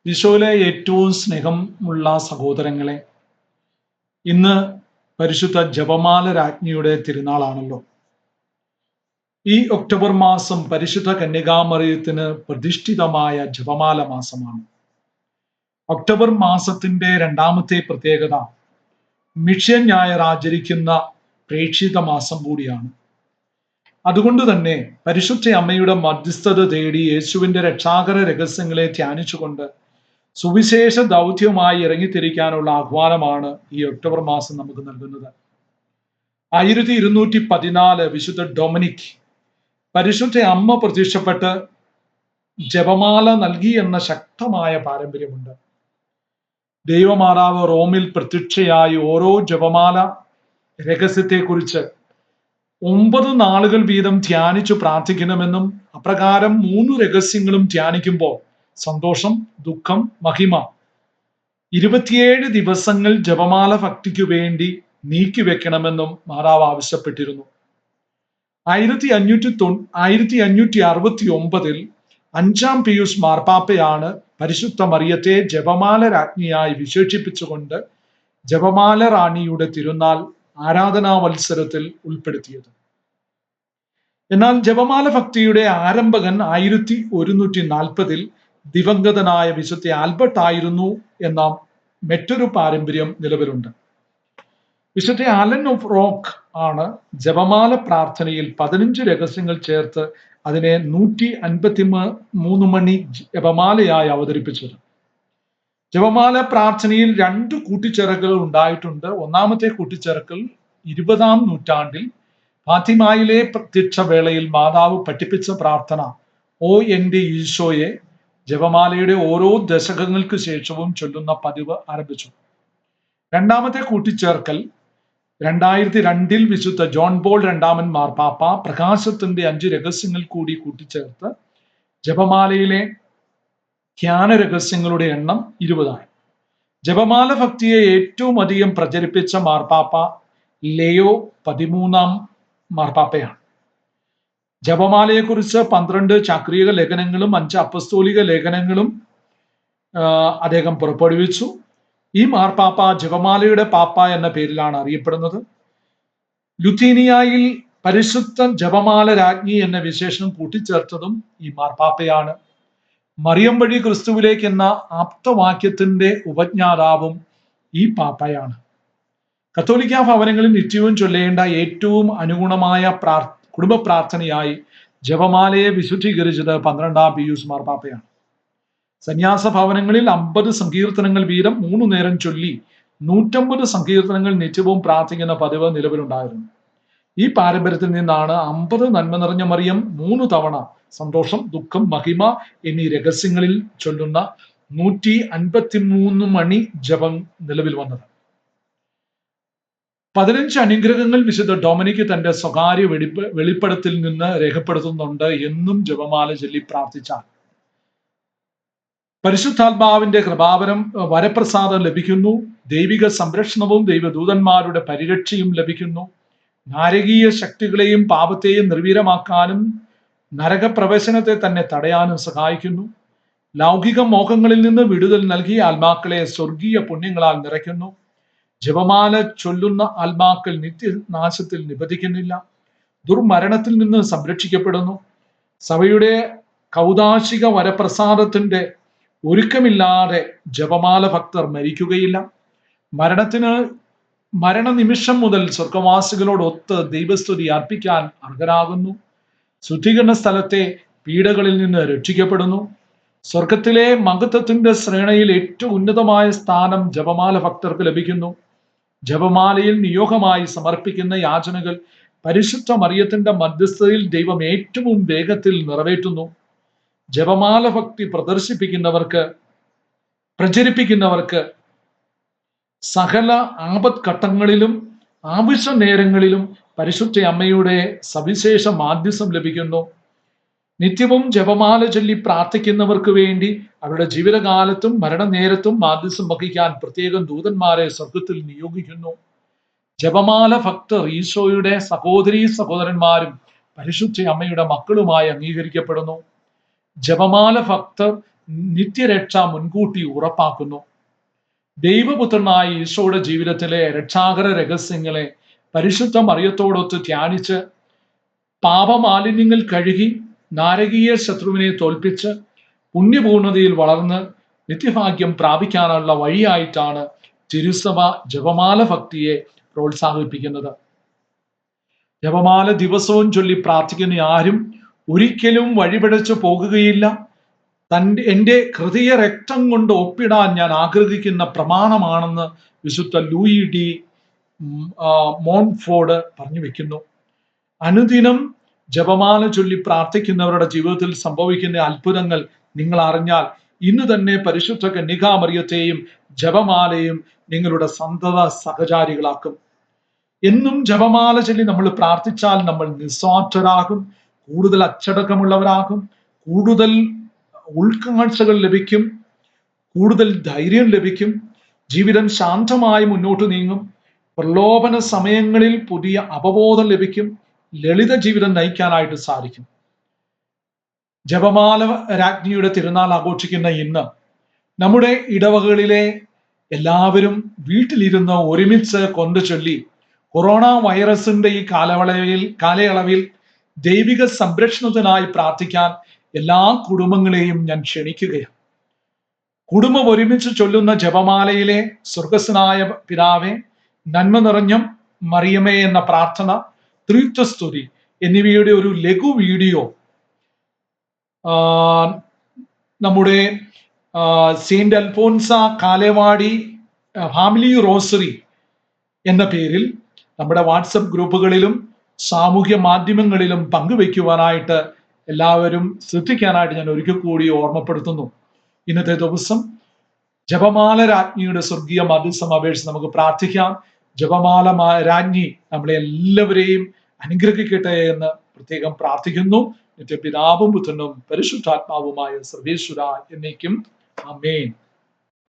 ഈശോയിലെ ഏറ്റവും സ്നേഹമുള്ള സഹോദരങ്ങളെ, ഇന്ന് പരിശുദ്ധ ജപമാല രാജ്ഞിയുടെ തിരുനാളാണല്ലോ. ഈ ഒക്ടോബർ മാസം പരിശുദ്ധ കന്യകാമറിയത്തിന് പ്രതിഷ്ഠിതമായ ജപമാല മാസമാണ്. ഒക്ടോബർ മാസത്തിന്റെ രണ്ടാമത്തെ പ്രത്യേകത മിഷൻ ഞായർ ആചരിക്കുന്ന പ്രേക്ഷിത മാസം കൂടിയാണ്. അതുകൊണ്ട് തന്നെ പരിശുദ്ധ അമ്മയുടെ മധ്യസ്ഥത തേടി യേശുവിന്റെ രക്ഷാകര രഹസ്യങ്ങളെ ധ്യാനിച്ചുകൊണ്ട് സുവിശേഷ ദൗത്യവുമായി ഇറങ്ങിത്തിരിക്കാനുള്ള ആഹ്വാനമാണ് ഈ ഒക്ടോബർ മാസം നമുക്ക് നൽകുന്നത്. 1214 വിശുദ്ധ ഡൊമിനിക് പരിശുദ്ധ അമ്മ പ്രത്യക്ഷപ്പെട്ട് ജപമാല നൽകി എന്ന ശക്തമായ പാരമ്പര്യമുണ്ട്. ദൈവമാതാവ് റോമിൽ പ്രത്യക്ഷയായി ഓരോ ജപമാല രഹസ്യത്തെക്കുറിച്ച് 9 നാളുകൾ വീതം ധ്യാനിച്ചു പ്രാർത്ഥിക്കണമെന്നും അപ്രകാരം 3 രഹസ്യങ്ങളും ധ്യാനിക്കുമ്പോൾ സന്തോഷം, ദുഃഖം, മഹിമ 27 ദിവസങ്ങൾ ജപമാല ഭക്തിക്കു വേണ്ടി നീക്കിവെക്കണമെന്നും മാതാവ് ആവശ്യപ്പെട്ടിരുന്നു. 1569 5 പിയൂസ് മാർപ്പാപ്പയാണ് പരിശുദ്ധ മറിയത്തെ ജപമാല രാജ്ഞിയായി വിശേഷിപ്പിച്ചുകൊണ്ട് ജപമാല റാണിയുടെ തിരുനാൾ ആരാധനാ വത്സരത്തിൽ ഉൾപ്പെടുത്തിയത്. എന്നാൽ ജപമാല ഭക്തിയുടെ ആരംഭകൻ 1140 ദിവംഗതനായ വിശുദ്ധ ആൽബർട്ട് ആയിരുന്നു എന്ന മറ്റൊരു പാരമ്പര്യം നിലവിലുണ്ട്. വിശുദ്ധ ആലൻ ഓഫ് റോക്ക് ആണ് ജപമാല പ്രാർത്ഥനയിൽ 15 രഹസ്യങ്ങൾ ചേർത്ത് അതിനെ 153 മണി ജപമാലയായി അവതരിപ്പിച്ചത്. ജപമാല പ്രാർത്ഥനയിൽ 2 കൂട്ടിച്ചേർക്കലുകൾ ഉണ്ടായിട്ടുണ്ട്. ഒന്നാമത്തെ കൂട്ടിച്ചേർക്കൽ 20-ാം നൂറ്റാണ്ടിൽ ഫാത്തിമയിലെ പ്രത്യക്ഷ വേളയിൽ മാതാവ് പഠിപ്പിച്ച പ്രാർത്ഥന ഓ എന്റെ ഈശോയെ ജപമാലയുടെ ഓരോ ദശകങ്ങൾക്ക് ശേഷവും ചൊല്ലുന്ന പതിവ് ആരംഭിച്ചു. രണ്ടാമത്തെ കൂട്ടിച്ചേർക്കൽ 2002 വിശുദ്ധ ജോൺ പോൾ രണ്ടാമൻ മാർപ്പാപ്പ പ്രകാശത്തിന്റെ 5 രഹസ്യങ്ങൾ കൂടി കൂട്ടിച്ചേർത്ത് ജപമാലയിലെ ധ്യാന രഹസ്യങ്ങളുടെ എണ്ണം 20 ജപമാല ഭക്തിയെ ഏറ്റവും അധികം പ്രചരിപ്പിച്ച മാർപ്പാപ്പ ലെയോ 13-ാം മാർപ്പാപ്പയാണ്. ജപമാലയെക്കുറിച്ച് 12 ചാക്രിക ലേഖനങ്ങളും 5 അപ്പസ്തോലിക ലേഖനങ്ങളും അദ്ദേഹം പുറപ്പെടുവിച്ചു. ഈ മാർപ്പാപ്പ ജപമാലയുടെ പാപ്പ എന്ന പേരിലാണ് അറിയപ്പെടുന്നത്. ലുത്തീനിയയിൽ പരിശുദ്ധ ജപമാല രാജ്ഞി എന്ന വിശേഷണം കൂട്ടിച്ചേർത്തതും ഈ മാർപ്പാപ്പയാണ്. മറിയം വഴി ക്രിസ്തുവിലേക്ക് എന്ന ആപ്തവാക്യത്തിന്റെ ഉപജ്ഞാതാവും ഈ പാപ്പയാണ്. കത്തോലിക്ക ഭവനങ്ങളിൽ നിത്യവും ചൊല്ലേണ്ട ഏറ്റവും അനുഗുണമായ കുടുംബ പ്രാർത്ഥനയായി ജപമാലയെ വിശുദ്ധീകരിച്ചത് 12-ാം പിയൂസ് മാർപ്പാപ്പയാണ്. സന്യാസ ഭവനങ്ങളിൽ 50 സങ്കീർത്തനങ്ങൾ വീതം 3 നേരം ചൊല്ലി 150 സങ്കീർത്തനങ്ങൾ നിത്യവും പ്രാർത്ഥിക്കുന്ന പതിവ് നിലവിലുണ്ടായിരുന്നു. ഈ പാരമ്പര്യത്തിൽ നിന്നാണ് 50 നന്മ നിറഞ്ഞ മറിയം 3 തവണ സന്തോഷം, ദുഃഖം, മഹിമ എന്നീ രഹസ്യങ്ങളിൽ ചൊല്ലുന്ന 153 മണി ജപം നിലവിൽ വന്നത്. 15 അനുഗ്രഹങ്ങൾ വിശുദ്ധ ഡൊമിനിക് തന്റെ സ്വകാര്യ വെളിപ്പെടുത്തിൽ നിന്ന് രേഖപ്പെടുത്തുന്നുണ്ട്. എന്നും ജപമാല ചൊല്ലി പ്രാർത്ഥിച്ചാൽ പരിശുദ്ധാത്മാവിന്റെ കൃപാവരം വരപ്രസാദം ലഭിക്കുന്നു, ദൈവിക സംരക്ഷണവും ദൈവദൂതന്മാരുടെ പരിരക്ഷയും ലഭിക്കുന്നു, നാരകീയ ശക്തികളെയും പാപത്തെയും നിർവീര്യമാക്കാനും നരകപ്രവേശനത്തെ തന്നെ തടയാനും സഹായിക്കുന്നു, ലൗകിക മോഹങ്ങളിൽ നിന്ന് വിടുതൽ നൽകി ആത്മാക്കളെ സ്വർഗീയ പുണ്യങ്ങളാൽ നിറയ്ക്കുന്നു, ജപമാല ചൊല്ലുന്ന ആത്മാക്കൾ നിത്യനാശത്തിൽ നിബന്ധിക്കുന്നില്ല, ദുർമരണത്തിൽ നിന്ന് സംരക്ഷിക്കപ്പെടുന്നു, സഭയുടെ കൗദാശിക വരപ്രസാദത്തിന്റെ ഒരുക്കമില്ലാതെ ജപമാല ഭക്തർ മരിക്കുകയില്ല, മരണനിമിഷം മുതൽ സ്വർഗവാസികളോടൊത്ത് ദൈവസ്തുതി അർപ്പിക്കാൻ അർഹരാകുന്നു, ശുദ്ധീകരണ സ്ഥലത്തെ പീഡകളിൽ നിന്ന് രക്ഷിക്കപ്പെടുന്നു, സ്വർഗത്തിലെ മഹത്വത്തിന്റെ ശ്രേണിയിൽ ഏറ്റവും ഉന്നതമായ സ്ഥാനം ജപമാല ഭക്തർക്ക് ലഭിക്കുന്നു, ജപമാലയിൽ നിയോഗമായി സമർപ്പിക്കുന്ന യാചനകൾ പരിശുദ്ധ മറിയത്തിന്റെ മധ്യസ്ഥതയിൽ ദൈവം ഏറ്റവും വേഗത്തിൽ നിറവേറ്റുന്നു, ജപമാല ഭക്തി പ്രചരിപ്പിക്കുന്നവർക്ക് സകല ആപത്ഘട്ടങ്ങളിലും ആവശ്യ നേരങ്ങളിലും പരിശുദ്ധ അമ്മയുടെ സവിശേഷ മാധ്യസ്ഥം ലഭിക്കുന്നു. നിത്യവും ജപമാല ചൊല്ലി പ്രാർത്ഥിക്കുന്നവർക്ക് വേണ്ടി അവരുടെ ജീവിതകാലത്തും മരണനേരത്തും മാധ്യസ്ഥം വഹിക്കാൻ പ്രത്യേകം ദൂതന്മാരെ സ്വർഗത്തിൽ നിയോഗിക്കുന്നു. ജപമാല ഭക്തർ ഈശോയുടെ സഹോദരന്മാരും പരിശുദ്ധ അമ്മയുടെ മക്കളുമായി അംഗീകരിക്കപ്പെടുന്നു. ജപമാല ഭക്തർ നിത്യരക്ഷ മുൻകൂട്ടി ഉറപ്പാക്കുന്നു. ദൈവപുത്രനായ ഈശോയുടെ ജീവിതത്തിലെ രക്ഷാകര രഹസ്യങ്ങളെ പരിശുദ്ധ മറിയത്തോടൊത്ത് ധ്യാനിച്ച് പാപമാലിന്യങ്ങൾ കഴുകി നാരകീയ ശത്രുവിനെ തോൽപ്പിച്ച് പുണ്യപൂർണതയിൽ വളർന്ന് നിത്യഭാഗ്യം പ്രാപിക്കാനുള്ള വഴിയായിട്ടാണ് തിരുസഭ ജപമാല ഭക്തിയെ പ്രോത്സാഹിപ്പിക്കുന്നത്. ജപമാല ദിവസവും ചൊല്ലി പ്രാർത്ഥിക്കുന്ന ആരും ഒരിക്കലും വഴിപിഴച്ചു പോകുകയില്ല. എൻ്റെ ഹൃദയ രക്തം കൊണ്ട് ഒപ്പിടാൻ ഞാൻ ആഗ്രഹിക്കുന്ന പ്രമാണമാണെന്ന് വിശുദ്ധ ലൂയി ഡി മോൺഫോർഡ് പറഞ്ഞു വെക്കുന്നു. അനുദിനം ജപമാല ചൊല്ലി പ്രാർത്ഥിക്കുന്നവരുടെ ജീവിതത്തിൽ സംഭവിക്കുന്ന അത്ഭുതങ്ങൾ നിങ്ങൾ അറിഞ്ഞാൽ ഇന്ന് തന്നെ പരിശുദ്ധ കന്യകാമറിയത്തെയും ജപമാലയും നിങ്ങളുടെ സന്തത സഹചാരികളാക്കും. എന്നും ജപമാല ചൊല്ലി നമ്മൾ പ്രാർത്ഥിച്ചാൽ നമ്മൾ നിസ്വാർത്ഥരാകും, കൂടുതൽ അച്ചടക്കമുള്ളവരാകും, കൂടുതൽ ഉൾക്കാഴ്ചകൾ ലഭിക്കും, കൂടുതൽ ധൈര്യം ലഭിക്കും, ജീവിതം ശാന്തമായി മുന്നോട്ട് നീങ്ങും, പ്രലോഭന സമയങ്ങളിൽ പുതിയ അവബോധം ലഭിക്കും, ലളിത ജീവിതം നയിക്കാനായിട്ട് സാധിക്കും. ജപമാല രാജ്ഞിയുടെ തിരുനാൾ ആഘോഷിക്കുന്ന ഇന്ന് നമ്മുടെ ഇടവകളിലെ എല്ലാവരും വീട്ടിലിരുന്ന് ഒരുമിച്ച് കൊന്ത ചൊല്ലി കൊറോണ വൈറസിന്റെ ഈ കാലയളവിൽ ദൈവിക സംരക്ഷണത്തിനായി പ്രാർത്ഥിക്കാൻ എല്ലാ കുടുംബങ്ങളെയും ഞാൻ ക്ഷണിക്കുകയാണ്. കുടുംബം ഒരുമിച്ച് ചൊല്ലുന്ന ജപമാലയിലെ സ്വർഗസ്വനായ പിതാവേ, നന്മ നിറഞ്ഞ മറിയമേ എന്ന പ്രാർത്ഥന, ത്രിത്വസ്തുതി എന്നിവയുടെ ഒരു ലഘു വീഡിയോ നമ്മുടെ Saint Alphonsa Kalewadi family rosary എന്ന പേരിൽ നമ്മുടെ വാട്സപ്പ് ഗ്രൂപ്പുകളിലും സാമൂഹ്യ മാധ്യമങ്ങളിലും പങ്കുവെക്കുവാനായിട്ട് എല്ലാവരും ശ്രദ്ധിക്കാനായിട്ട് ഞാൻ ഒരിക്കൽ കൂടി ഓർമ്മപ്പെടുത്തുന്നു. ഇന്നത്തെ ദിവസം ജപമാല രാജ്ഞിയുടെ സ്വർഗീയ മധ്യസ്ഥം അപേക്ഷിച്ച് നമുക്ക് പ്രാർത്ഥിക്കാം. ജപമാല രാജ്ഞി നമ്മളെ എല്ലാവരെയും അനുഗ്രഹിക്കട്ടെ എന്ന് പ്രത്യേകം പ്രാർത്ഥിക്കുന്നു. നിത്യപിതാവും പുത്രനും പരിശുദ്ധാത്മാവുമായ സർവേശ്വര എന്നേക്കും ആമേൻ.